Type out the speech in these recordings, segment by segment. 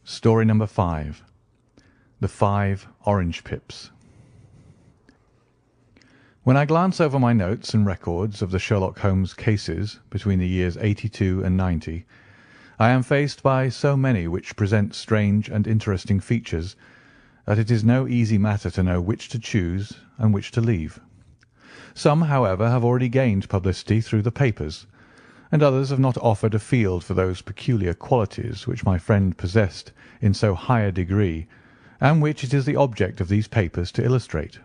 Story number 5. The 5 Orange Pips. When I glance over my notes and records of the Sherlock Holmes cases between the years 82 and 90, I am faced by so many which present strange and interesting features that it is no easy matter to know which to choose and which to leave. Some, however, have already gained publicity through the papers, and others have not offered a field for those peculiar qualities which my friend possessed in so high a degree, and which it is the object of these papers to illustrate.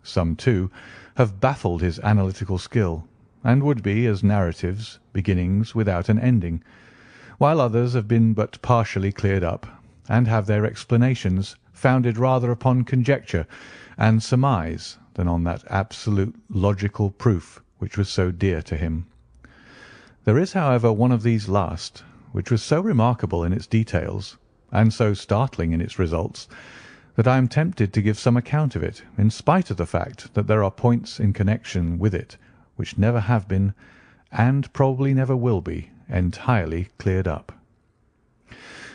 Some, too, have baffled his analytical skill, and would be as narratives, beginnings without an ending, while others have been but partially cleared up, and have their explanations founded rather upon conjecture and surmise than on that absolute logical proof which was so dear to him. There is, however, one of these last, which was so remarkable in its details, and so startling in its results, that I am tempted to give some account of it, in spite of the fact that there are points in connection with it which never have been, and probably never will be, entirely cleared up.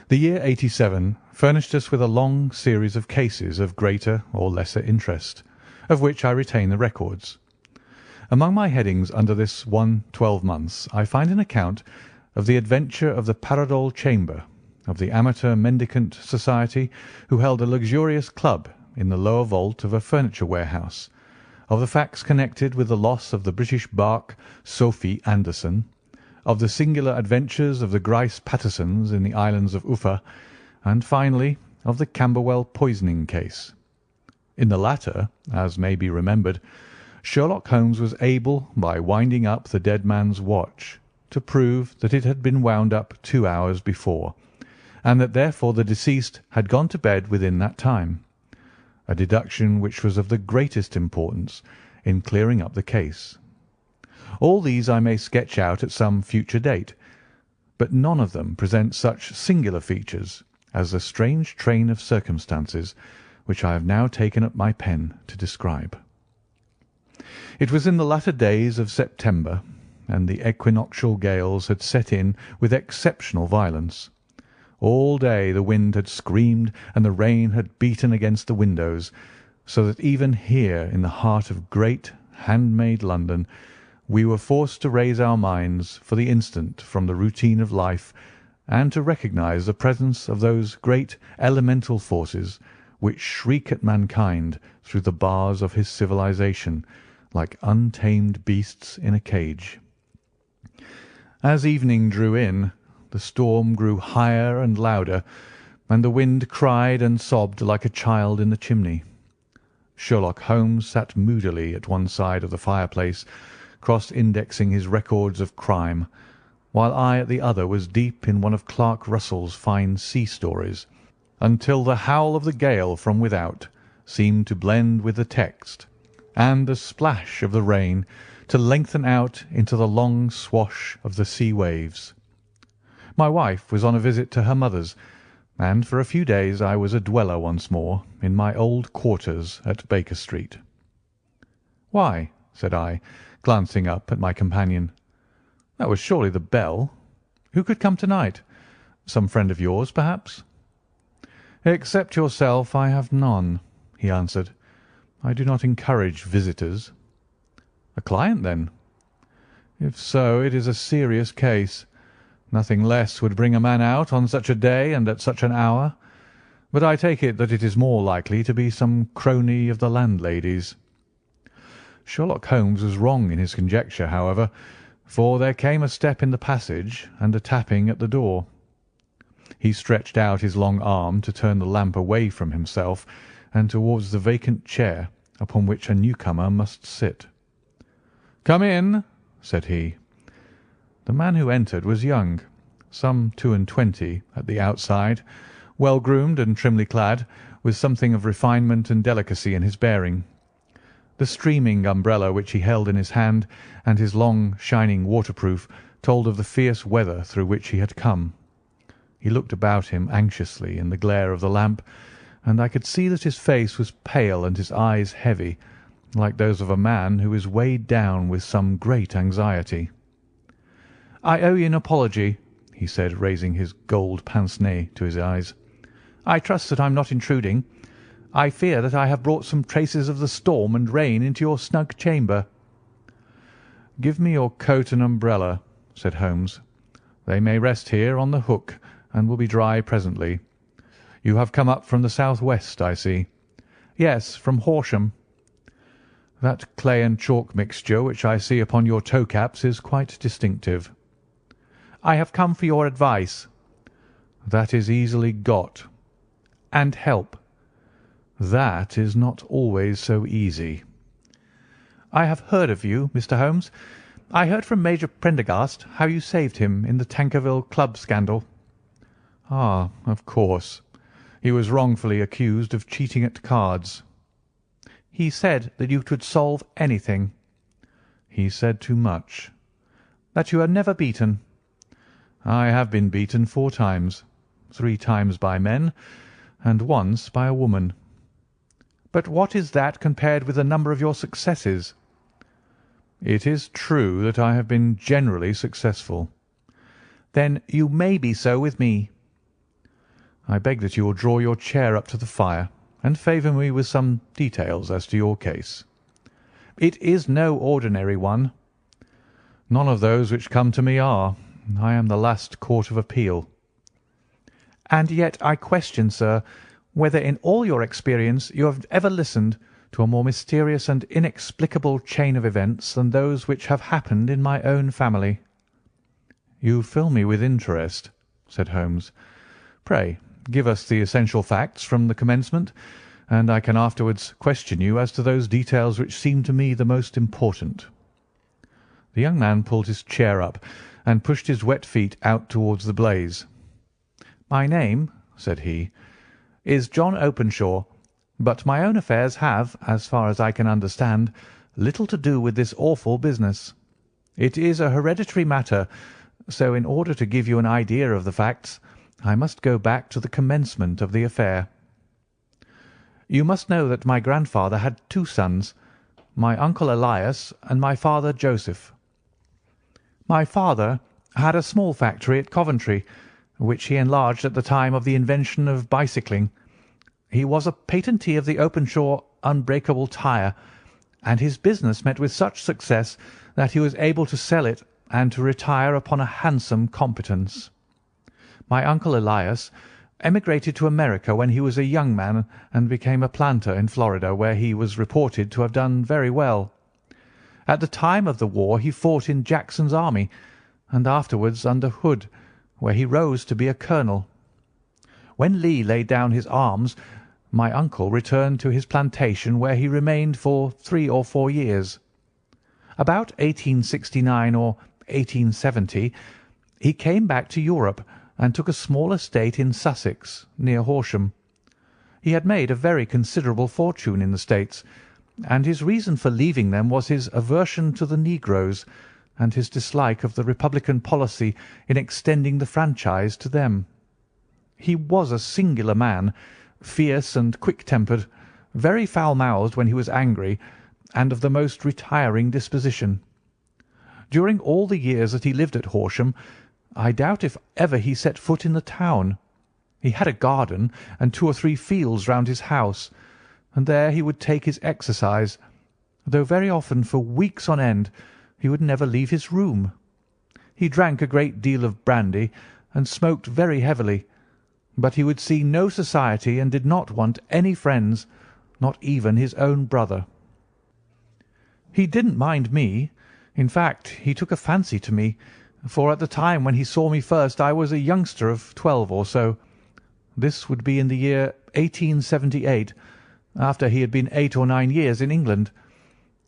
The year 87 furnished us with a long series of cases of greater or lesser interest, of which I retain the records. Among my headings under this one 12 months I find an account of the adventure of the Paradol Chamber, of the Amateur Mendicant Society who held a luxurious club in the lower vault of a furniture warehouse, of the facts connected with the loss of the British barque Sophie Anderson, of the singular adventures of the Grice Pattersons in the islands of Uffa, and finally of the Camberwell poisoning case. In the latter, as may be remembered, Sherlock Holmes was able, by winding up the dead man's watch, to prove that it had been wound up 2 hours before, and that therefore the deceased had gone to bed within that time, a deduction which was of the greatest importance in clearing up the case. All these I may sketch out at some future date, but none of them present such singular features as the strange train of circumstances which I have now taken up my pen to describe. It was in the latter days of September, and the equinoctial gales had set in with exceptional violence. All day the wind had screamed and the rain had beaten against the windows, so that even here in the heart of great, handmade London we were forced to raise our minds for the instant from the routine of life and to recognise the presence of those great elemental forces which shriek at mankind through the bars of his civilization, like untamed beasts in a cage. As evening drew in, the storm grew higher and louder, and the wind cried and sobbed like a child in the chimney. Sherlock Holmes sat moodily at one side of the fireplace, cross-indexing his records of crime, while I at the other was deep in one of Clark Russell's fine sea stories, until the howl of the gale from without seemed to blend with the text, and the splash of the rain to lengthen out into the long swash of the sea waves. My wife was on a visit to her mother's, and for a few days I was a dweller once more in my old quarters at Baker Street. "Why?" said I, glancing up at my companion. "That was surely the bell. Who could come to-night? Some friend of yours, perhaps?" "Except yourself, I have none," he answered. "I do not encourage visitors." "A client, then?" "If so, it is a serious case. Nothing less would bring a man out on such a day and at such an hour, but I take it that it is more likely to be some crony of the landlady's." Sherlock Holmes was wrong in his conjecture, however, for there came a step in the passage and a tapping at the door. He stretched out his long arm to turn the lamp away from himself and towards the vacant chair upon which a newcomer must sit. "Come in," said he. The man who entered was young, some 22 at the outside, well-groomed and trimly clad, with something of refinement and delicacy in his bearing. The streaming umbrella which he held in his hand and his long, shining waterproof told of the fierce weather through which he had come. He looked about him anxiously in the glare of the lamp, and I could see that his face was pale and his eyes heavy, like those of a man who is weighed down with some great anxiety. "I owe you an apology," he said, raising his gold pince-nez to his eyes. I trust that I'm not intruding. I fear that I have brought some traces of the storm and rain into your snug chamber." "Give me your coat and umbrella," said Holmes. "They may rest here on the hook and will be dry presently. You have come up from the south-west, I see." "Yes, from Horsham." "That clay and chalk mixture which I see upon your toe-caps is quite distinctive." "I have come for your advice." "That is easily got." "And help." "That is not always so easy." "I have heard of you, Mr. Holmes. I heard from Major Prendergast how you saved him in the Tankerville Club scandal." "Ah, of course. He was wrongfully accused of cheating at cards." "He said that you could solve anything." "He said too much." "That you are never beaten." "I have been beaten 4 times, 3 times by men, and once by a woman." "But what is that compared with the number of your successes?" "It is true that I have been generally successful." "Then you may be so with me." "I beg that you will draw your chair up to the fire and favour me with some details as to your case." "It is no ordinary one." "None of those which come to me are. I am the last court of appeal." "And yet I question, sir, whether in all your experience you have ever listened to a more mysterious and inexplicable chain of events than those which have happened in my own family." "You fill me with interest," said Holmes. "Pray give us the essential facts from the commencement, and I can afterwards question you as to those details which seem to me the most important." The young man pulled his chair up and pushed his wet feet out towards the blaze. "My name," said he, "is John Openshaw, but my own affairs have, as far as I can understand, little to do with this awful business. It is a hereditary matter, so in order to give you an idea of the facts, I must go back to the commencement of the affair. You must know that my grandfather had 2 sons, my uncle Elias and my father Joseph. My father had a small factory at Coventry, which he enlarged at the time of the invention of bicycling. He was a patentee of the Openshaw unbreakable tyre, and his business met with such success that he was able to sell it and to retire upon a handsome competence. My uncle Elias emigrated to America when he was a young man and became a planter in Florida, where he was reported to have done very well. At the time of the war he fought in Jackson's army, and afterwards under Hood, where he rose to be a colonel. When Lee laid down his arms, my uncle returned to his plantation, where he remained for 3 or 4 years. About 1869 or 1870 he came back to Europe and took a small estate in Sussex, near Horsham. He had made a very considerable fortune in the States, and his reason for leaving them was his aversion to the negroes and his dislike of the Republican policy in extending the franchise to them. He was a singular man, fierce and quick-tempered, very foul-mouthed when he was angry, and of the most retiring disposition. During all the years that he lived at Horsham, I doubt if ever he set foot in the town. He had a garden and 2 or 3 fields round his house, and there he would take his exercise, though very often for weeks on end he would never leave his room. He drank a great deal of brandy and smoked very heavily, but he would see no society and did not want any friends, not even his own brother. He didn't mind me. In fact, he took a fancy to me, for at the time when he saw me first I was a youngster of 12 or so. This would be in the year 1878, after he had been 8 or 9 years in England.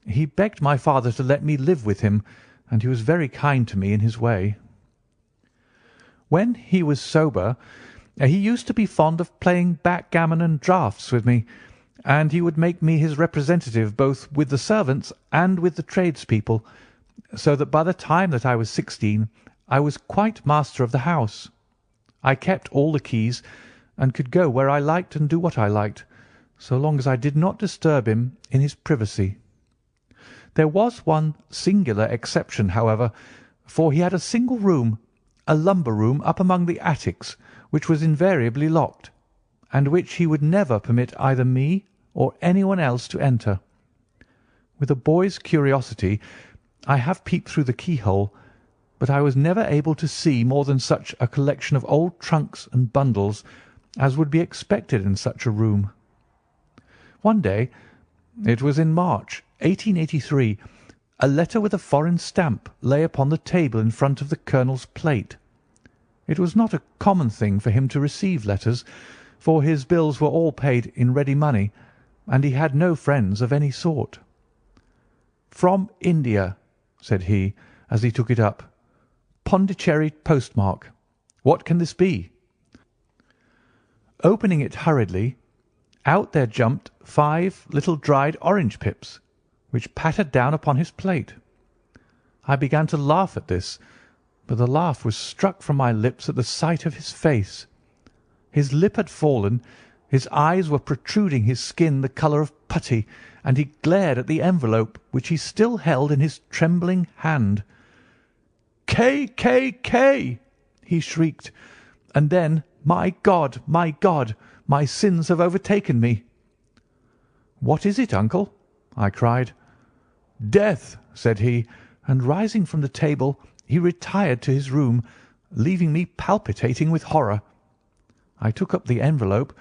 He begged my father to let me live with him, and he was very kind to me in his way. When he was sober, he used to be fond of playing backgammon and draughts with me, and he would make me his representative both with the servants and with the tradespeople, so that by the time that I was 16 I was quite master of the house. I kept all the keys, and could go where I liked and do what I liked, so long as I did not disturb him in his privacy. There was one singular exception, however, for he had a single room, a lumber room up among the attics, which was invariably locked, and which he would never permit either me or anyone else to enter. With a boy's curiosity, I have peeped through the keyhole, but I was never able to see more than such a collection of old trunks and bundles as would be expected in such a room. One day, it was in March, 1883, a letter with a foreign stamp lay upon the table in front of the colonel's plate. It was not a common thing for him to receive letters, for his bills were all paid in ready money, and he had no friends of any sort. "From India," said he, as he took it up. "Pondicherry postmark. What can this be?" Opening it hurriedly, out there jumped 5 little dried orange pips, which pattered down upon his plate. I began to laugh at this, but the laugh was struck from my lips at the sight of his face. His lip had fallen, his eyes were protruding, his skin the colour of putty, and he glared at the envelope which he still held in his trembling hand. "K, K, K!" he shrieked, and then, my God, my sins have overtaken me." "What is it, uncle?" I cried. "Death," said he, and rising from the table, he retired to his room, leaving me palpitating with horror. I took up the envelope,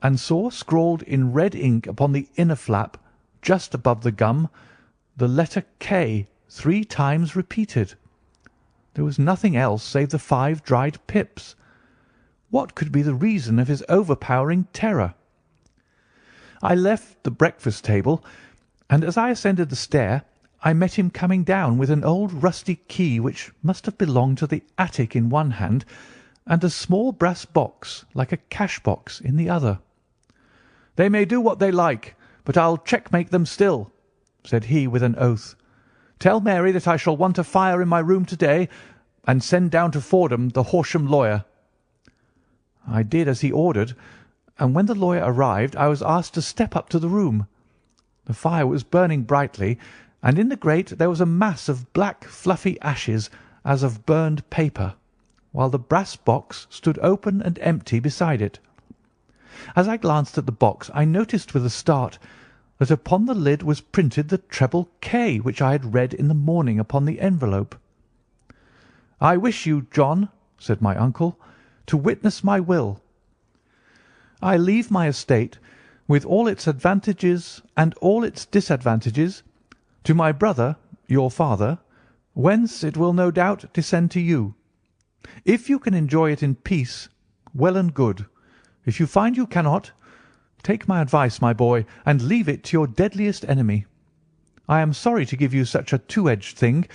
and saw scrawled in red ink upon the inner flap, just above the gum, the letter K 3 times repeated. There was nothing else save the 5 dried pips. What could be the reason of his overpowering terror? I left the breakfast table, and as I ascended the stair, I met him coming down with an old rusty key which must have belonged to the attic in one hand, and a small brass box like a cash box in the other. "They may do what they like, but I'll checkmate them still," said he with an oath. "Tell Mary that I shall want a fire in my room to-day, and send down to Fordham the Horsham lawyer." I did as he ordered, and when the lawyer arrived I was asked to step up to the room. The fire was burning brightly, and in the grate there was a mass of black fluffy ashes as of burned paper, while the brass box stood open and empty beside it. As I glanced at the box I noticed with a start that upon the lid was printed the treble K which I had read in the morning upon the envelope. "I wish you, John," said my uncle, "to witness my will. I leave my estate, with all its advantages and all its disadvantages, to my brother, your father, whence it will no doubt descend to you. If you can enjoy it in peace, well and good. If you find you cannot, take my advice, my boy, and leave it to your deadliest enemy. I am sorry to give you such a two-edged thing,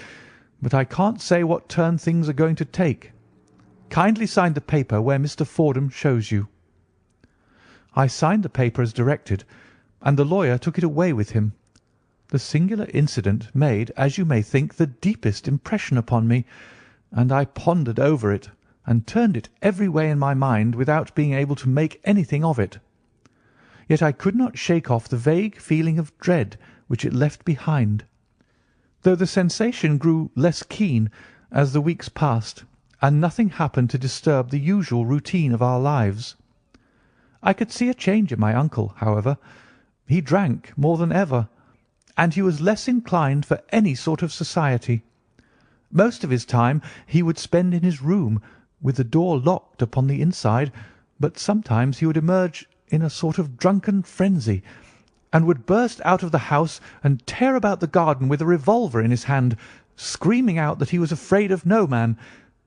but I can't say what turn things are going to take. Kindly sign the paper where Mr. Fordham shows you." I signed the paper as directed, and the lawyer took it away with him. The singular incident made, as you may think, the deepest impression upon me, and I pondered over it and turned it every way in my mind without being able to make anything of it. Yet I could not shake off the vague feeling of dread which it left behind, though the sensation grew less keen as the weeks passed, and nothing happened to disturb the usual routine of our lives. I could see a change in my uncle, however. He drank more than ever, and he was less inclined for any sort of society. Most of his time he would spend in his room, with the door locked upon the inside, but sometimes he would emerge in a sort of drunken frenzy, and would burst out of the house and tear about the garden with a revolver in his hand, screaming out that he was afraid of no man,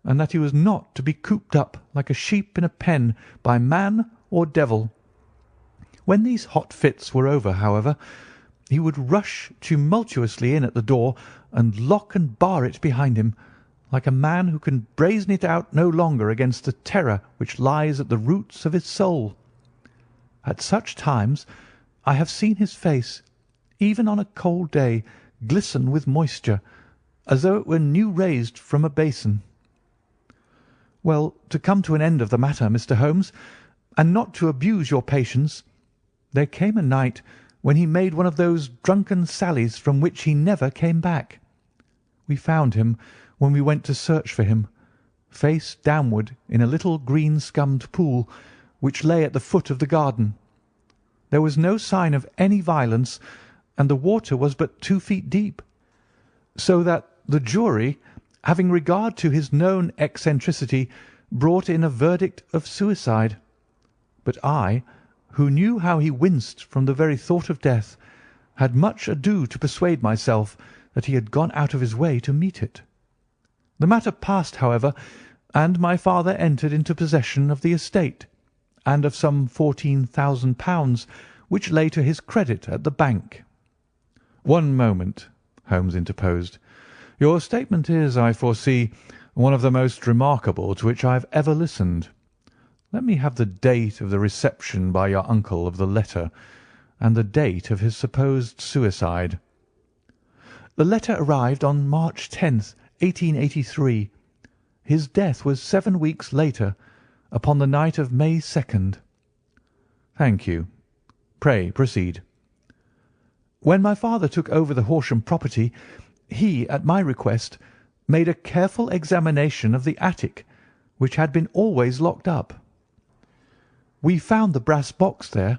and that he was not to be cooped up like a sheep in a pen by man or devil. When these hot fits were over, however, he would rush tumultuously in at the door and lock and bar it behind him, like a man who can brazen it out no longer against the terror which lies at the roots of his soul. At such times I have seen his face, even on a cold day, glisten with moisture, as though it were new raised from a basin. Well, to come to an end of the matter, Mr. Holmes, and not to abuse your patience, there came a night when he made one of those drunken sallies from which he never came back. We found him, when we went to search for him, face downward in a little green-scummed pool, which lay at the foot of the garden. There was no sign of any violence, and the water was but 2 feet deep, so that the jury, having regard to his known eccentricity, brought in a verdict of suicide. But I, who knew how he winced from the very thought of death, had much ado to persuade myself that he had gone out of his way to meet it. The matter passed, however, and my father entered into possession of the estate, and of some £14,000 which lay to his credit at the bank. "One moment," Holmes interposed. "Your statement is, I foresee, one of the most remarkable to which I have ever listened. Let me have the date of the reception by your uncle of the letter, and the date of his supposed suicide." "The letter arrived on March 10th, 1883. His death was 7 weeks later, upon the night of May 2nd. "Thank you. Pray proceed." "When my father took over the Horsham property, he, at my request, made a careful examination of the attic, which had been always locked up. We found the brass box there,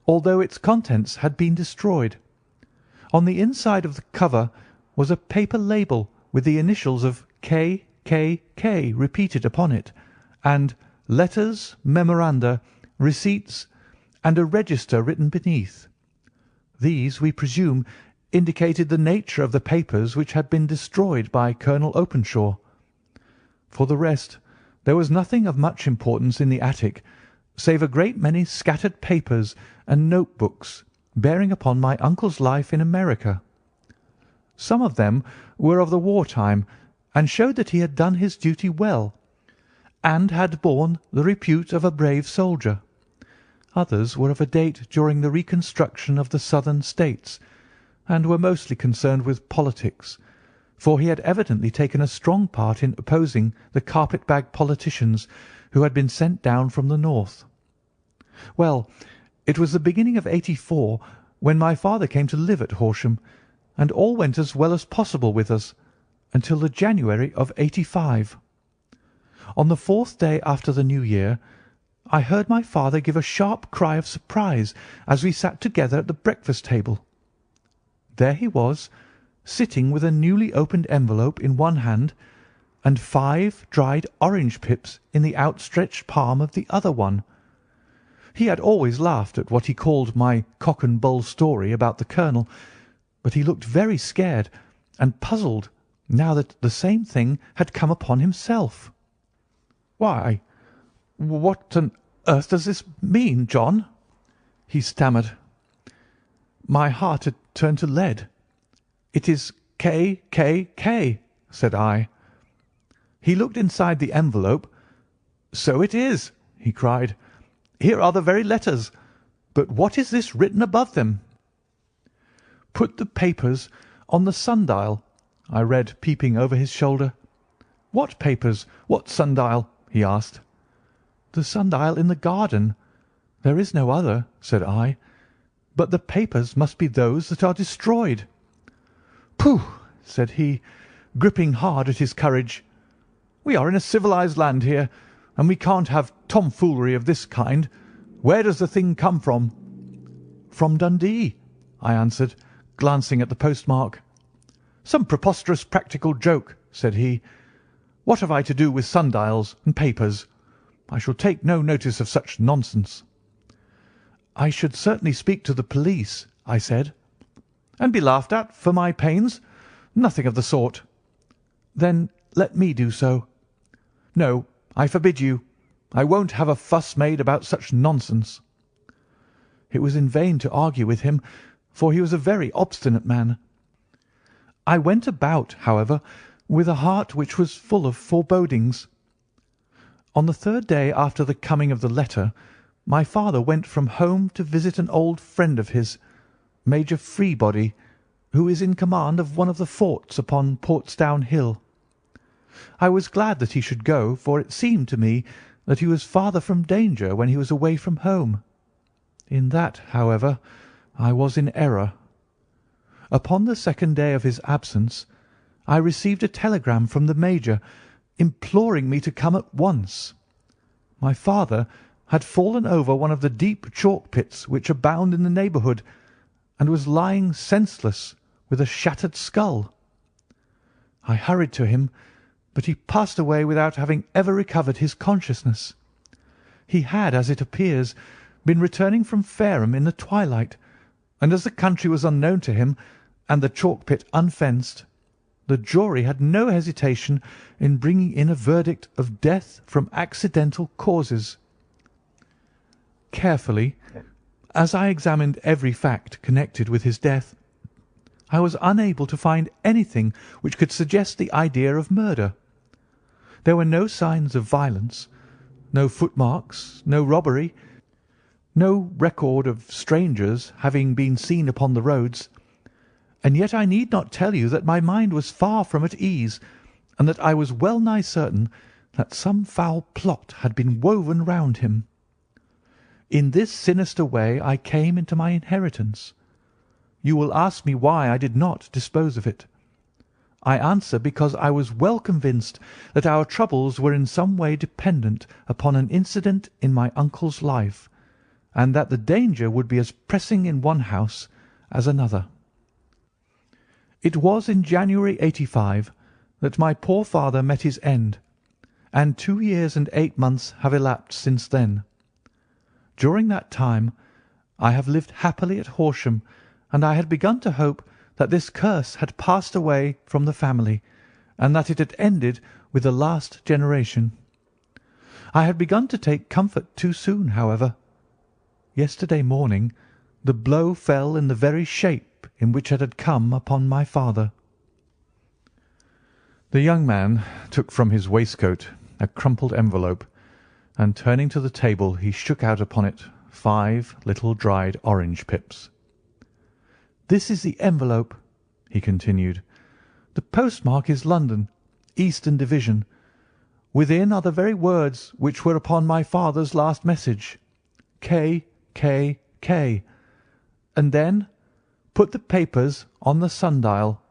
although its contents had been destroyed. On the inside of the cover was a paper label with the initials of K.K.K. repeated upon it, and letters, memoranda, receipts, and a register written beneath. These, we presume, indicated the nature of the papers which had been destroyed by Colonel Openshaw. For the rest, there was nothing of much importance in the attic, save a great many scattered papers and notebooks bearing upon my uncle's life in America. Some of them were of the war time, and showed that he had done his duty well, and had borne the repute of a brave soldier. Others were of a date during the reconstruction of the Southern States, and were mostly concerned with politics, for he had evidently taken a strong part in opposing the carpet-bag politicians who had been sent down from the north. Well, it was the beginning of '84 when my father came to live at Horsham, and all went as well as possible with us until the January of '85. On the 4th day after the New Year, I heard my father give a sharp cry of surprise as we sat together at the breakfast table. There he was, sitting with a newly opened envelope in one hand and 5 dried orange pips in the outstretched palm of the other one. He had always laughed at what he called my cock and bull story about the colonel, but he looked very scared and puzzled now that the same thing had come upon himself. "Why, what on earth does this mean, John?" he stammered. My heart had turned to lead. "It is K.K.K.," said I. He looked inside the envelope. "So it is," he cried. "Here are the very letters. But what is this written above them?" "Put the papers on the sundial," I read, peeping over his shoulder. "What papers? What sundial?" he asked. "The sundial in the garden. There is no other," said I. "But the papers must be those that are destroyed." "Pooh!" said he, gripping hard at his courage. "We are in a civilized land here, and we can't have tomfoolery of this kind. Where does the thing come from?" "From Dundee," I answered, glancing at the postmark. "Some preposterous practical joke," said he. "What have I to do with sundials and papers? I shall take no notice of such nonsense." "I should certainly speak to the police," I said. "And be laughed at for my pains? Nothing of the sort." "Then let me do so." "No, I forbid you. I won't have a fuss made about such nonsense." It was in vain to argue with him, for he was a very obstinate man. I went about, however, with a heart which was full of forebodings. On the 3rd day after the coming of the letter, my father went from home to visit an old friend of his, Major Freebody, who is in command of one of the forts upon Portsdown Hill. I was glad that he should go, for it seemed to me that he was farther from danger when he was away from home. In that, however, I was in error. Upon the 2nd day of his absence, I received a telegram from the Major imploring me to come at once. My father, had fallen over one of the deep chalk pits which abound in the neighbourhood, and was lying senseless with a shattered skull. I hurried to him, but he passed away without having ever recovered his consciousness. He had, as it appears, been returning from Fareham in the twilight, and as the country was unknown to him and the chalk pit unfenced, the jury had no hesitation in bringing in a verdict of death from accidental causes. Carefully, as I examined every fact connected with his death, I was unable to find anything which could suggest the idea of murder. There were no signs of violence, no footmarks, no robbery, no record of strangers having been seen upon the roads, and yet I need not tell you that my mind was far from at ease, and that I was well nigh certain that some foul plot had been woven round him. In this sinister way I came into my inheritance. You will ask me why I did not dispose of it. I answer because I was well convinced that our troubles were in some way dependent upon an incident in my uncle's life, and that the danger would be as pressing in one house as another. It was in January '85 that my poor father met his end, and 2 years and 8 months have elapsed since then. During that time I have lived happily at Horsham, and I had begun to hope that this curse had passed away from the family, and that it had ended with the last generation. I had begun to take comfort too soon, however. Yesterday morning the blow fell in the very shape in which it had come upon my father." The young man took from his waistcoat a crumpled envelope, and turning to the table he shook out upon it 5 little dried orange pips. "This is the envelope," he continued. "The postmark is London, Eastern Division. Within are the very words which were upon my father's last message, K, K, K. And then put the papers on the sundial."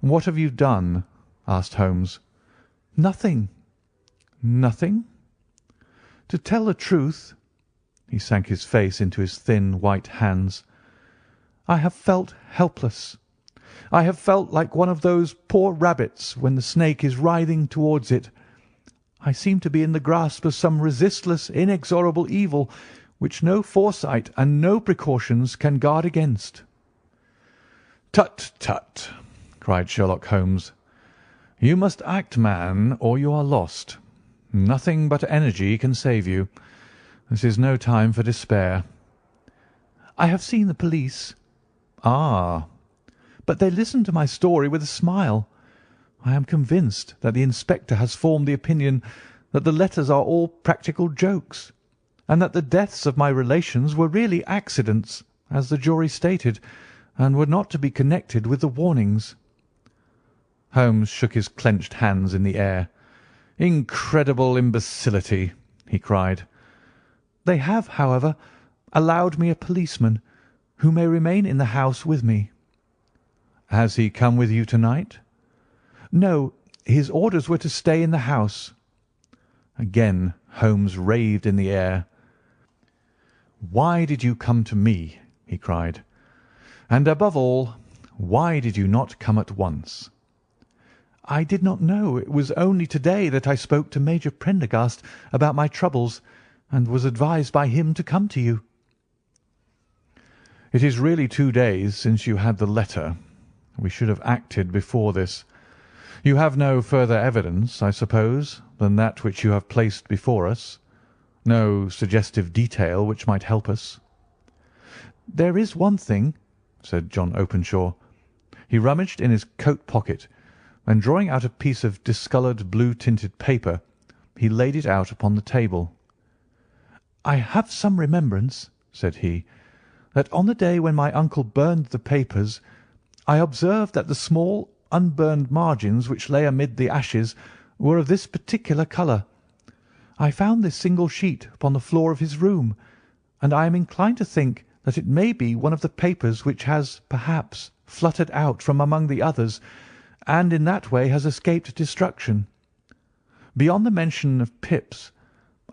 "What have you done?" asked Holmes. "Nothing." "Nothing?" "To tell the truth," he sank his face into his thin white hands, "I have felt helpless. I have felt like one of those poor rabbits when the snake is writhing towards it. I seem to be in the grasp of some resistless, inexorable evil which no foresight and no precautions can guard against." "Tut, tut!" cried Sherlock Holmes. "You must act, man, or you are lost. Nothing but energy can save you. This is no time for despair." "I have seen the police." "Ah!" "But they listened to my story with a smile. I am convinced that the inspector has formed the opinion that the letters are all practical jokes, and that the deaths of my relations were really accidents, as the jury stated, and were not to be connected with the warnings." Holmes shook his clenched hands in the air. "Incredible imbecility!" he cried. "They have, however, allowed me a policeman, who may remain in the house with me." "Has he come with you to-night?" "No, his orders were to stay in the house." Again Holmes raved in the air. "Why did you come to me?" he cried. "And above all, why did you not come at once?" "I did not know. It was only to-day that I spoke to Major Prendergast about my troubles, and was advised by him to come to you." "It is really 2 days since you had the letter. We should have acted before this. You have no further evidence, I suppose, than that which you have placed before us? No suggestive detail which might help us?" "There is one thing," said John Openshaw. He rummaged in his coat pocket, and drawing out a piece of discoloured blue-tinted paper, he laid it out upon the table. "I have some remembrance," said he, "that on the day when my uncle burned the papers, I observed that the small unburned margins which lay amid the ashes were of this particular colour. I found this single sheet upon the floor of his room, and I am inclined to think that it may be one of the papers which has, perhaps, fluttered out from among the others, and in that way has escaped destruction. Beyond the mention of pips,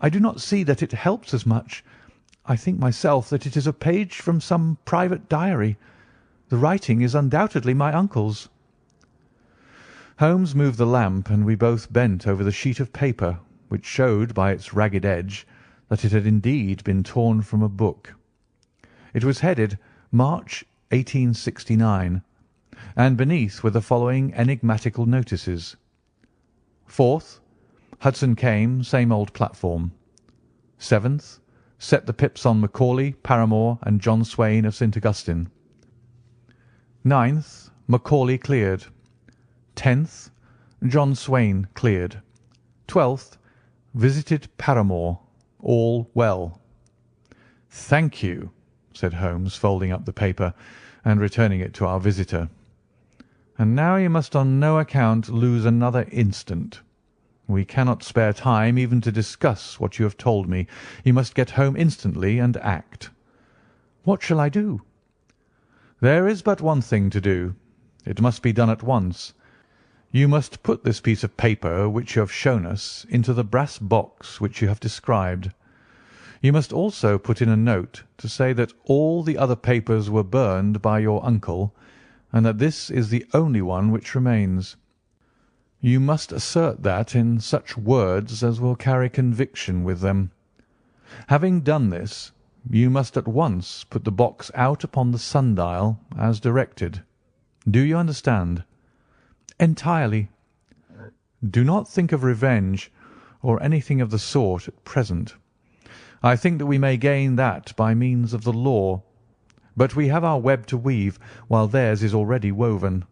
I do not see that it helps us much. I think myself that it is a page from some private diary. The writing is undoubtedly my uncle's." Holmes moved the lamp, and we both bent over the sheet of paper, which showed by its ragged edge that it had indeed been torn from a book. It was headed March 1869, and beneath were the following enigmatical notices: 4th, Hudson came, same old platform. 7th, set the pips on Macaulay, Paramore, and John Swain of St. Augustine. 9th, Macaulay cleared. 10th, John Swain cleared. 12th, visited Paramore. All well. "Thank you," said Holmes, folding up the paper and returning it to our visitor. "And now you must on no account lose another instant. We cannot spare time even to discuss what you have told me. You must get home instantly and act." "What shall I do?" "There is but one thing to do. It must be done at once. You must put this piece of paper which you have shown us into the brass box which you have described. You must also put in a note to say that all the other papers were burned by your uncle, and that this is the only one which remains. You must assert that in such words as will carry conviction with them. Having done this, you must at once put the box out upon the sundial as directed. Do you understand?" "Entirely." "Do not think of revenge or anything of the sort at present. I think that we may gain that by means of the law, but we have our web to weave, while theirs is already woven.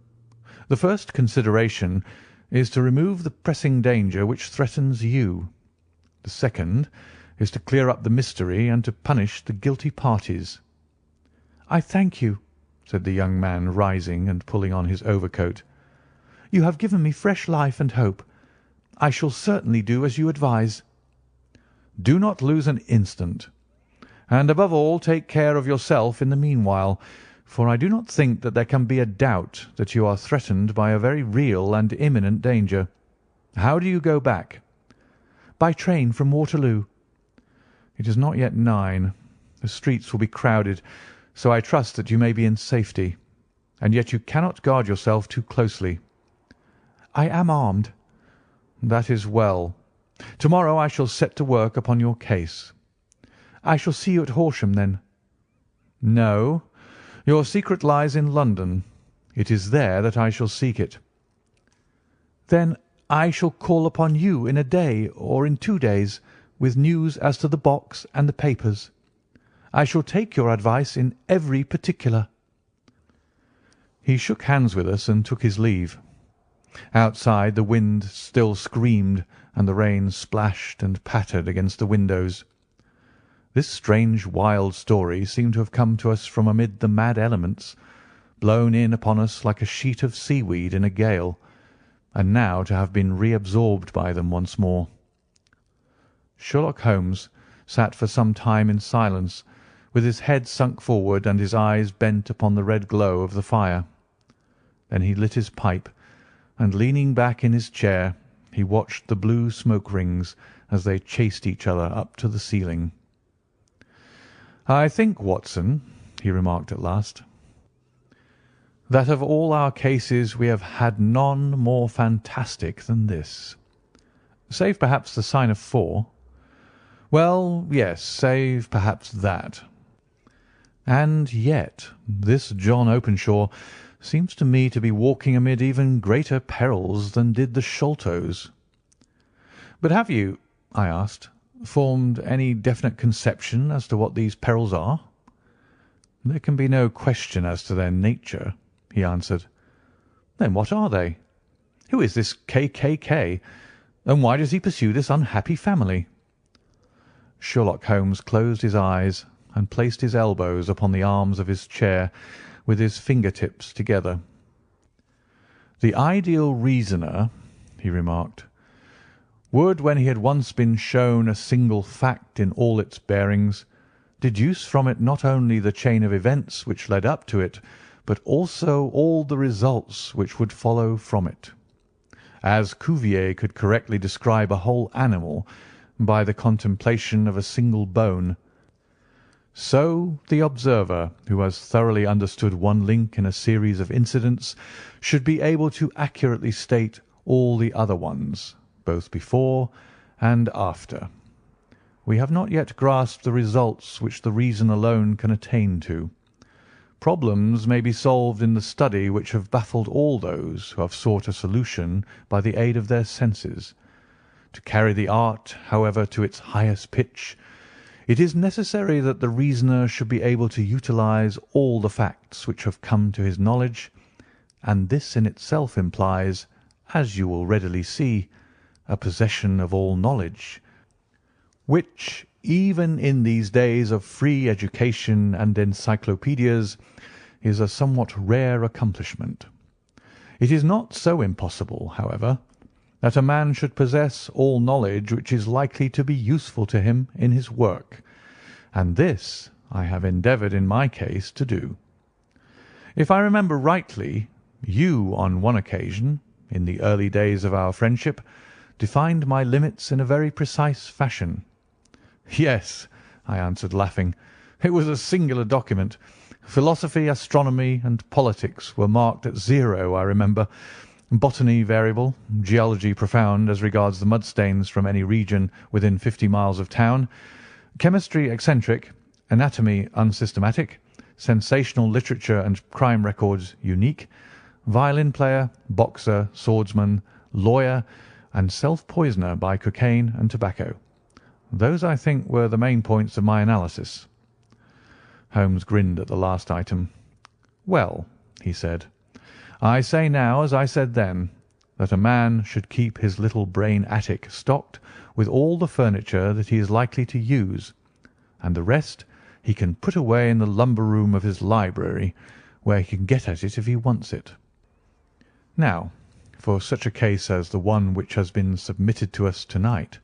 The first consideration is to remove the pressing danger which threatens you. The second is to clear up the mystery and to punish the guilty parties." "I thank you," said the young man, rising and pulling on his overcoat. "You have given me fresh life and hope. I shall certainly do as you advise." "Do not lose an instant. And above all take care of yourself in the meanwhile, for I do not think that there can be a doubt that you are threatened by a very real and imminent danger. How do you go back?" "By train from Waterloo." "It is not yet 9. The streets will be crowded, so I trust that you may be in safety. And yet you cannot guard yourself too closely." "I am armed." "That is well. To-morrow I shall set to work upon your case." "I shall see you at Horsham, then?" "No. Your secret lies in London. It is there that I shall seek it." "Then I shall call upon you in a day or in 2 days with news as to the box and the papers. I shall take your advice in every particular." He shook hands with us and took his leave. Outside the wind still screamed and the rain splashed and pattered against the windows. This strange wild story seemed to have come to us from amid the mad elements, blown in upon us like a sheet of seaweed in a gale, and now to have been reabsorbed by them once more. Sherlock Holmes sat for some time in silence, with his head sunk forward and his eyes bent upon the red glow of the fire. Then he lit his pipe, and leaning back in his chair, he watched the blue smoke rings as they chased each other up to the ceiling. "I think, Watson," he remarked at last, "that of all our cases we have had none more fantastic than this. Save perhaps the sign of 4. Well, yes, save perhaps that. And yet this John Openshaw seems to me to be walking amid even greater perils than did the Sholtos." "But have you," I asked, "formed any definite conception as to what these perils are?" "There can be no question as to their nature," he answered. "Then what are they? Who is this K., and why does he pursue this unhappy family?" Sherlock Holmes closed his eyes and placed his elbows upon the arms of his chair with his finger-tips together. "The ideal reasoner," he remarked, "would, when he had once been shown a single fact in all its bearings, deduce from it not only the chain of events which led up to it, but also all the results which would follow from it. As Cuvier could correctly describe a whole animal, by the contemplation of a single bone. So the observer, who has thoroughly understood one link in a series of incidents, should be able to accurately state all the other ones, both before and after. We have not yet grasped the results which the reason alone can attain to. Problems may be solved in the study which have baffled all those who have sought a solution by the aid of their senses. To carry the art, however, to its highest pitch, it is necessary that the reasoner should be able to utilize all the facts which have come to his knowledge, and this in itself implies, as you will readily see, a possession of all knowledge, which, even in these days of free education and encyclopedias, is a somewhat rare accomplishment. It is not so impossible, however, that a man should possess all knowledge which is likely to be useful to him in his work, and this I have endeavoured in my case to do. If I remember rightly, you on one occasion, in the early days of our friendship, defined my limits in a very precise fashion. Yes, I answered, laughing. It was a singular document. Philosophy, astronomy, and politics were marked at 0, I remember. Botany variable, geology profound as regards the mud stains from any region within 50 miles of town, chemistry eccentric, anatomy unsystematic, sensational literature and crime records unique, violin player, boxer, swordsman, lawyer, and self-poisoner by cocaine and tobacco. Those, I think, were the main points of my analysis. Holmes grinned at the last item. "Well," he said, "I say now, as I said then, that a man should keep his little brain attic stocked with all the furniture that he is likely to use, and the rest he can put away in the lumber room of his library, where he can get at it if he wants it. Now, for such a case as the one which has been submitted to us tonight,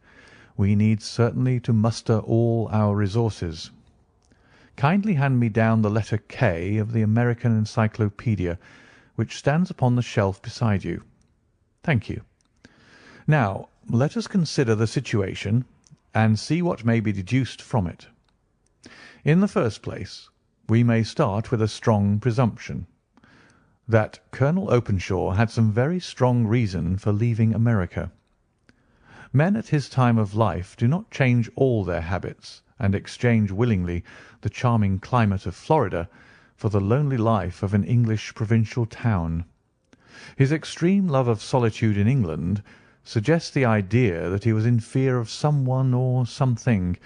we need certainly to muster all our resources. Kindly hand me down the letter K of the American Encyclopedia, which stands upon the shelf beside you. Thank you. Now, let us consider the situation and see what may be deduced from it. In the first place, we may start with a strong presumption that Colonel Openshaw had some very strong reason for leaving America. Men at his time of life do not change all their habits and exchange willingly the charming climate of Florida for the lonely life of an English provincial town. His extreme love of solitude in England suggests the idea that he was in fear of someone or something,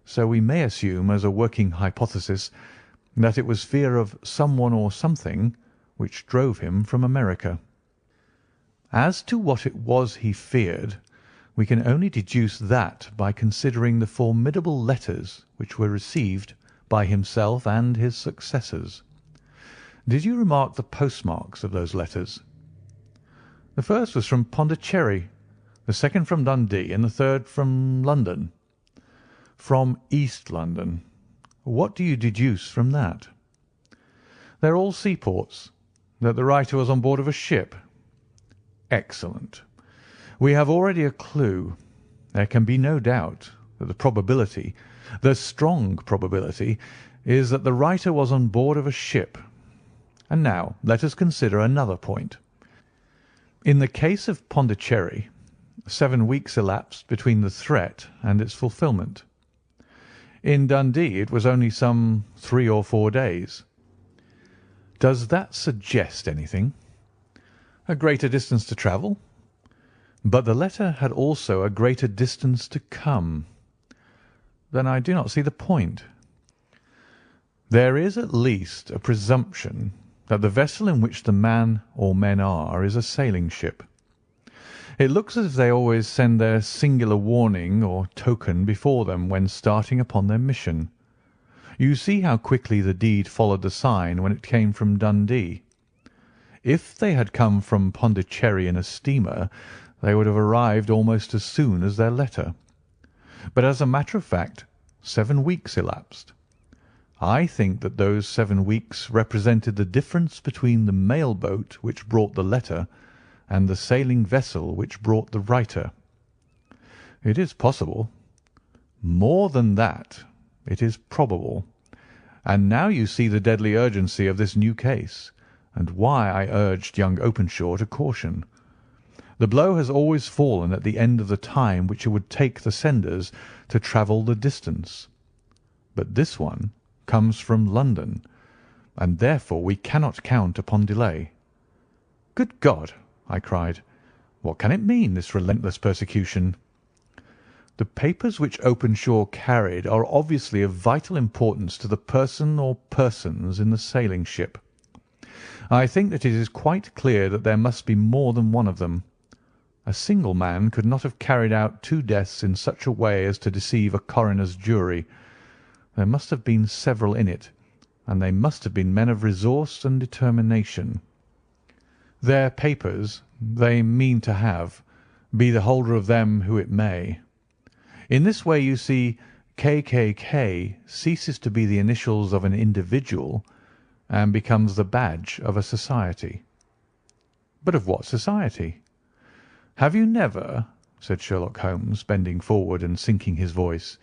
so we may assume as a working hypothesis that it was fear of someone or something which drove him from America. As to what it was he feared, we can only deduce that by considering the formidable letters which were received by himself and his successors. Did you remark the postmarks of those letters? The first was from Pondicherry, the second from Dundee, and the third from London. From East London. What do you deduce from that? They're all seaports. That the writer was on board of a ship. Excellent. We have already a clue. There can be no doubt that the strong probability, is that the writer was on board of a ship. And now let us consider another point. In the case of Pondicherry, 7 weeks elapsed between the threat and its fulfilment. In Dundee it was only some 3 or 4 days. Does that suggest anything? A greater distance to travel? But the letter had also a greater distance to come. Then I do not see the point. There is at least a presumption that the vessel in which the man or men are is a sailing ship. It looks as if they always send their singular warning or token before them when starting upon their mission. You see how quickly the deed followed the sign when it came from Dundee. If they had come from Pondicherry in a steamer, they would have arrived almost as soon as their letter. But as a matter of fact, 7 weeks elapsed. I think that those 7 weeks represented the difference between the mail boat which brought the letter and the sailing vessel which brought the writer. It is possible, More than that, it is probable. And now you see the deadly urgency of this new case, and why I urged young Openshaw to caution. The blow has always fallen at the end of the time which it would take the senders to travel the distance. But this one comes from London, and therefore we cannot count upon delay." "Good God!" I cried. "What can it mean, this relentless persecution?" "The papers which Openshaw carried are obviously of vital importance to the person or persons in the sailing ship. I think that it is quite clear that there must be more than one of them. A single man could not have carried out 2 deaths in such a way as to deceive a coroner's jury. There must have been several in it, and they must have been men of resource and determination. Their papers they mean to have, be the holder of them who it may. In this way, you see, KKK ceases to be the initials of an individual and becomes the badge of a society." "But of what society?" "Have you never," said Sherlock Holmes, bending forward and sinking his voice,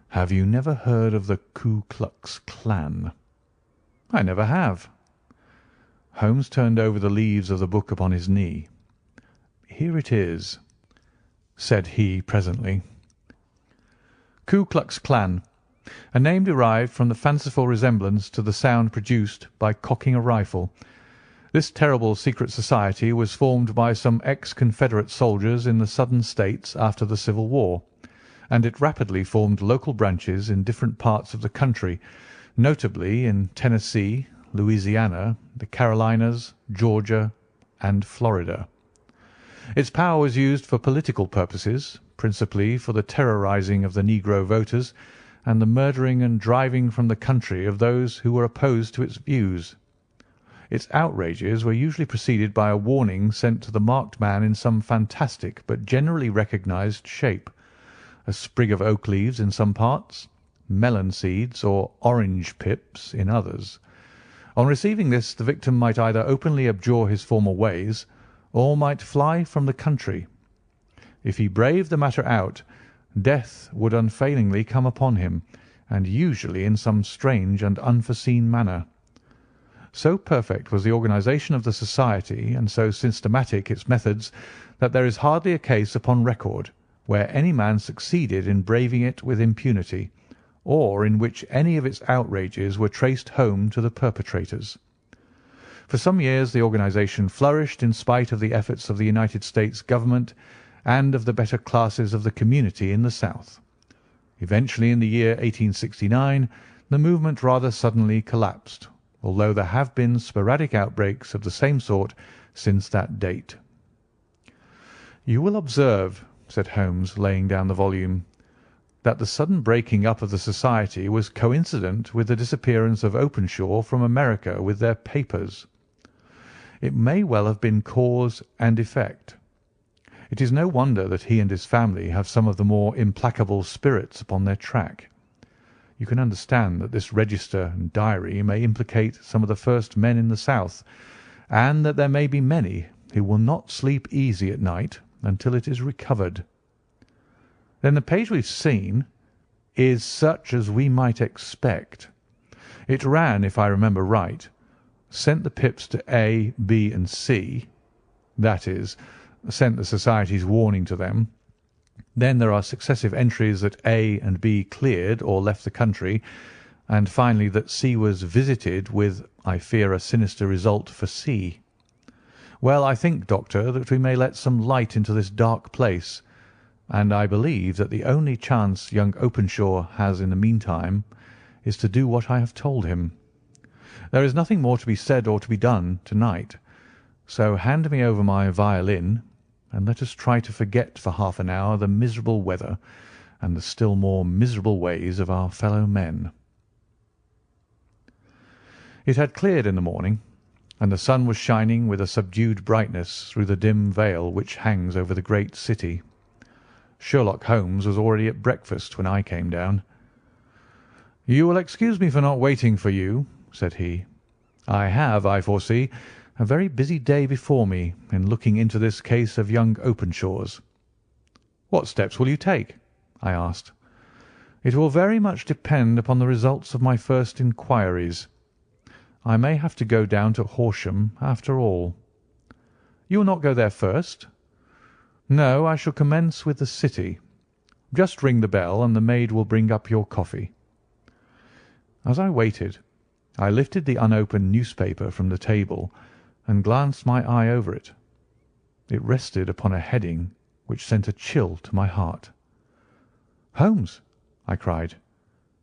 "have you never heard of the Ku Klux Klan?" "I never have." Holmes turned over the leaves of the book upon his knee. "Here it is," said he presently. "Ku Klux Klan, a name derived from the fanciful resemblance to the sound produced by cocking a rifle. This terrible secret society was formed by some ex-Confederate soldiers in the Southern States after the Civil War, and it rapidly formed local branches in different parts of the country, notably in Tennessee, Louisiana, the Carolinas, Georgia, and Florida. Its power was used for political purposes, principally for the terrorizing of the negro voters and the murdering and driving from the country of those who were opposed to its views. Its outrages were usually preceded by a warning sent to the marked man in some fantastic but generally recognized shape: a sprig of oak leaves in some parts, melon seeds or orange pips in others. On receiving this, the victim might either openly abjure his former ways, or might fly from the country. If he braved the matter out, death would unfailingly come upon him, and usually in some strange and unforeseen manner. So perfect was the organization of the society, and so systematic its methods, that there is hardly a case upon record where any man succeeded in braving it with impunity, or in which any of its outrages were traced home to the perpetrators. For some years the organization flourished in spite of the efforts of the United States government and of the better classes of the community in the South. Eventually, in the year 1869, the movement rather suddenly collapsed, although there have been sporadic outbreaks of the same sort since that date. "You will observe," said Holmes, laying down the volume, "that the sudden breaking up of the society was coincident with the disappearance of Openshaw from America with their papers. It may well have been cause and effect. It is no wonder that he and his family have some of the more implacable spirits upon their track. You can understand that this register and diary may implicate some of the first men in the South, and that there may be many who will not sleep easy at night until it is recovered." "Then the page we've seen is such as we might expect. It ran, if I remember right, 'Sent the pips to A, B, and C,' that is, sent the society's warning to them. Then there are successive entries that A and B cleared or left the country, and finally that C was visited, with, I fear, a sinister result for C. Well, I think, Doctor, that we may let some light into this dark place, and I believe that the only chance young Openshaw has in the meantime is to do what I have told him. There is nothing more to be said or to be done to-night, so hand me over my violin, and let us try to forget for half an hour the miserable weather and the still more miserable ways of our fellow men." It had cleared in the morning, and the sun was shining with a subdued brightness through the dim veil which hangs over the great city. Sherlock Holmes was already at breakfast when I came down. "You will excuse me for not waiting for you," said he. "I have, I foresee, a very busy day before me in looking into this case of young Openshaw's." "What steps will you take?" I asked. It will very much depend upon the results of my first inquiries. I may have to go down to Horsham after all." "You will not go there first?" "No, I shall commence with the city. Just ring the bell, and the maid will bring up your coffee." As I waited, I lifted the unopened newspaper from the table and glanced my eye over it. It rested upon a heading which sent a chill to my heart. "Holmes," I cried,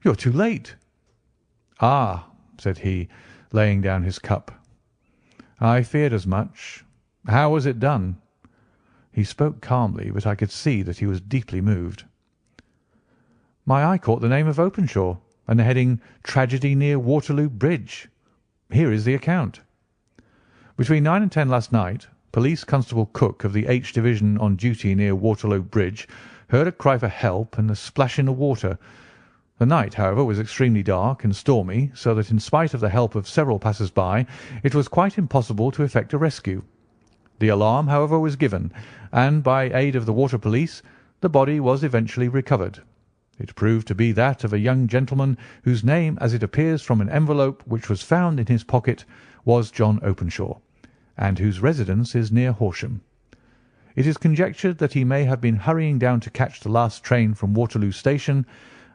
"you are too late." "Ah," said he, laying down his cup. "I feared as much. How was it done?" He spoke calmly, but I could see that he was deeply moved. "My eye caught the name of Openshaw and the heading 'Tragedy near Waterloo Bridge.' Here is the account. Between 9 and 10 last night, Police Constable Cook of the H Division on duty near Waterloo Bridge heard a cry for help and a splash in the water. The night, however, was extremely dark and stormy, so that in spite of the help of several passers-by, it was quite impossible to effect a rescue. The alarm, however, was given, and by aid of the water police, the body was eventually recovered. It proved to be that of a young gentleman whose name, as it appears from an envelope which was found in his pocket, was John Openshaw, and whose residence is near Horsham. It is conjectured that he may have been hurrying down to catch the last train from Waterloo Station,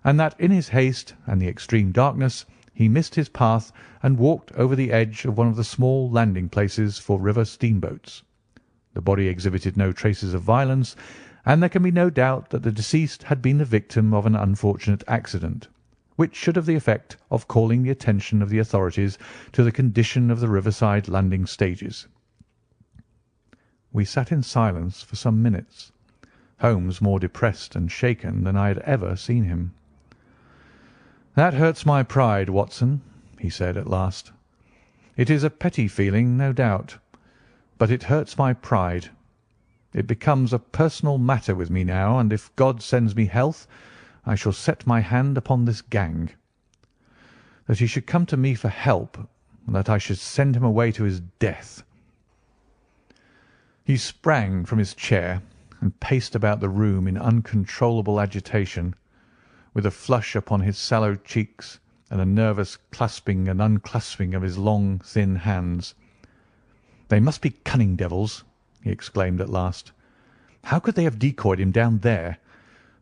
and that in his haste and the extreme darkness he missed his path and walked over the edge of one of the small landing places for river steamboats. The body exhibited no traces of violence, and there can be no doubt that the deceased had been the victim of an unfortunate accident, which should have the effect of calling the attention of the authorities to the condition of the riverside landing stages. We sat in silence for some minutes, Holmes more depressed and shaken than I had ever seen him. "That hurts my pride, Watson," he said at last. "It is a petty feeling, no doubt, but it hurts my pride. It becomes a personal matter with me now, and if God sends me health, I shall set my hand upon this gang. That he should come to me for help, and that I should send him away to his death." He sprang from his chair and paced about the room in uncontrollable agitation, with a flush upon his sallow cheeks and a nervous clasping and unclasping of his long, thin hands. "They must be cunning devils," he exclaimed at last. "How could they have decoyed him down there?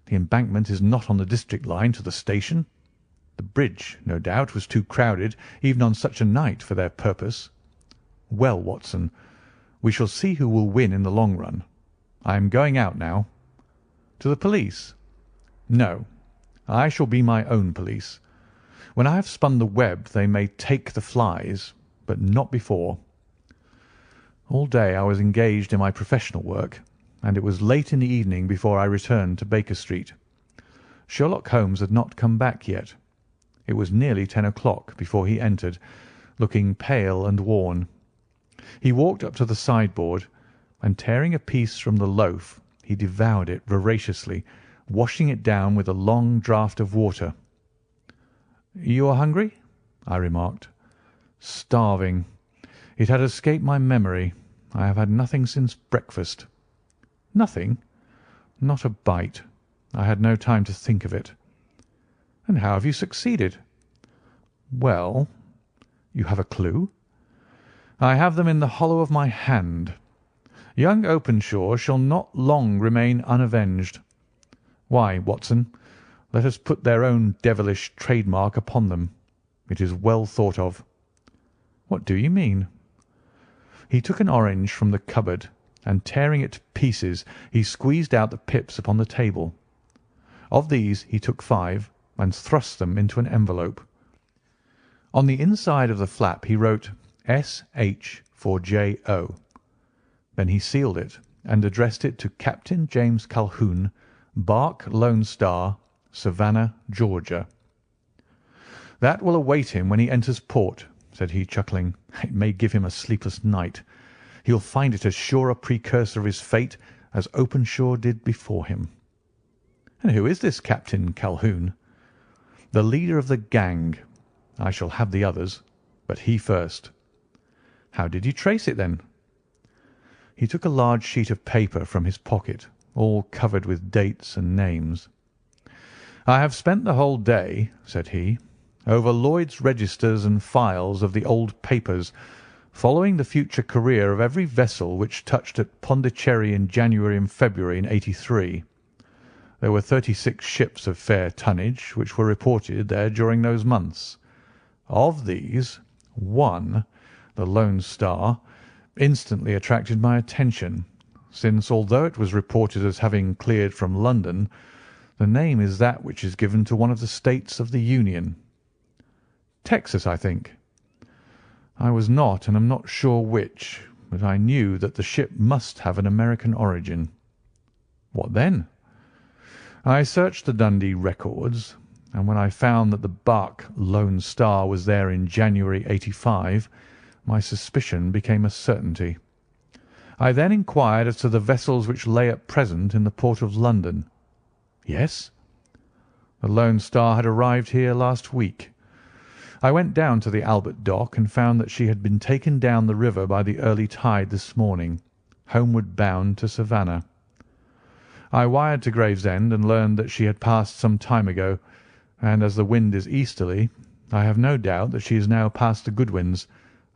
The embankment is not on the district line to the station. The bridge, no doubt, was too crowded even on such a night for their purpose. Well, Watson, we shall see who will win in the long run. I am going out now." "To the police?" "No, I shall be my own police. When I have spun the web they may take the flies, but not before." All day I was engaged in my professional work, and it was late in the evening before I returned to Baker Street. Sherlock Holmes had not come back yet. It was nearly 10 o'clock before he entered, looking pale and worn. He walked up to the sideboard, and tearing a piece from the loaf, he devoured it voraciously, washing it down with a long draught of water. "You are hungry?" I remarked. "Starving. It had escaped my memory. I have had nothing since breakfast." "Nothing?" "Not a bite. I had no time to think of it." "And how have you succeeded?" "Well, you have a clue?" "I have them in the hollow of my hand. Young Openshaw shall not long remain unavenged. Why, Watson, let us put their own devilish trademark upon them. It is well thought of." "What do you mean?" He took an orange from the cupboard, and tearing it to pieces, he squeezed out the pips upon the table. Of these he took 5 and thrust them into an envelope. On the inside of the flap he wrote S.H. for J.O. Then he sealed it and addressed it to Captain James Calhoun, Bark Lone Star, Savannah, Georgia. "That will await him when he enters port," said he, chuckling. "It may give him a sleepless night. He'll find it as sure a precursor of his fate as Openshaw did before him." "And who is this Captain Calhoun?" "The leader of the gang. I shall have the others, but he first." "How did you trace it, then?" He took a large sheet of paper from his pocket, all covered with dates and names. "I have spent the whole day," said he, "over Lloyd's registers and files of the old papers, following the future career of every vessel which touched at Pondicherry in January and February in '83. There were 36 ships of fair tonnage which were reported there during those months. Of these, one, the Lone Star, instantly attracted my attention, since, although it was reported as having cleared from London, the name is that which is given to one of the states of the Union. Texas, I think. I was not, and am not sure which, but I knew that the ship must have an American origin. What then? I searched the Dundee records, and when I found that the barque Lone Star was there in January '85, my suspicion became a certainty. I then inquired as to the vessels which lay at present in the port of London. Yes, the Lone Star had arrived here last week. I went down to the Albert Dock and found that she had been taken down the river by the early tide this morning, homeward bound to Savannah. I wired to Gravesend and learned that she had passed some time ago, and as the wind is easterly, I have no doubt that she is now past the Goodwins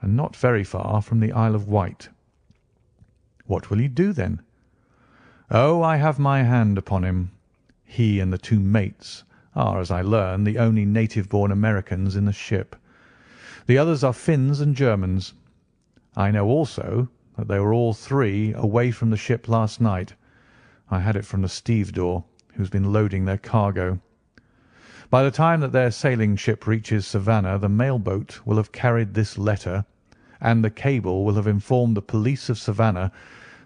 and not very far from the Isle of Wight." "What will you do, then?" "Oh, I have my hand upon him. He and the two mates are, as I learn, the only native-born Americans in the ship. The others are Finns and Germans. I know also that they were all three away from the ship last night. I had it from the stevedore, who's been loading their cargo. By the time that their sailing ship reaches Savannah, the mail-boat will have carried this letter, and the cable will have informed the police of Savannah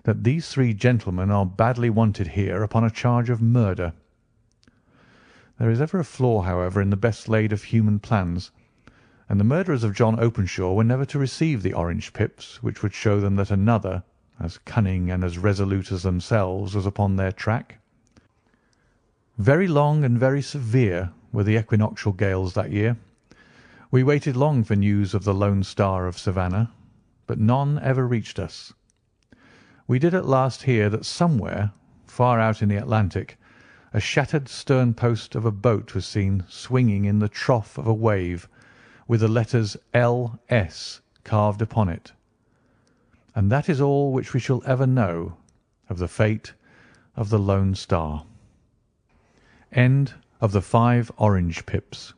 that these three gentlemen are badly wanted here upon a charge of murder. There is ever a flaw, however, in the best laid of human plans, and the murderers of John Openshaw were never to receive the orange pips which would show them that another, as cunning and as resolute as themselves, was upon their track. Very long and very severe were the equinoctial gales that year. We waited long for news of the Lone Star of Savannah, but none ever reached us. We did at last hear that somewhere, far out in the Atlantic, a shattered stern post of a boat was seen swinging in the trough of a wave, with the letters L.S. carved upon it. And that is all which we shall ever know of the fate of the Lone Star. End of the 5 Orange Pips.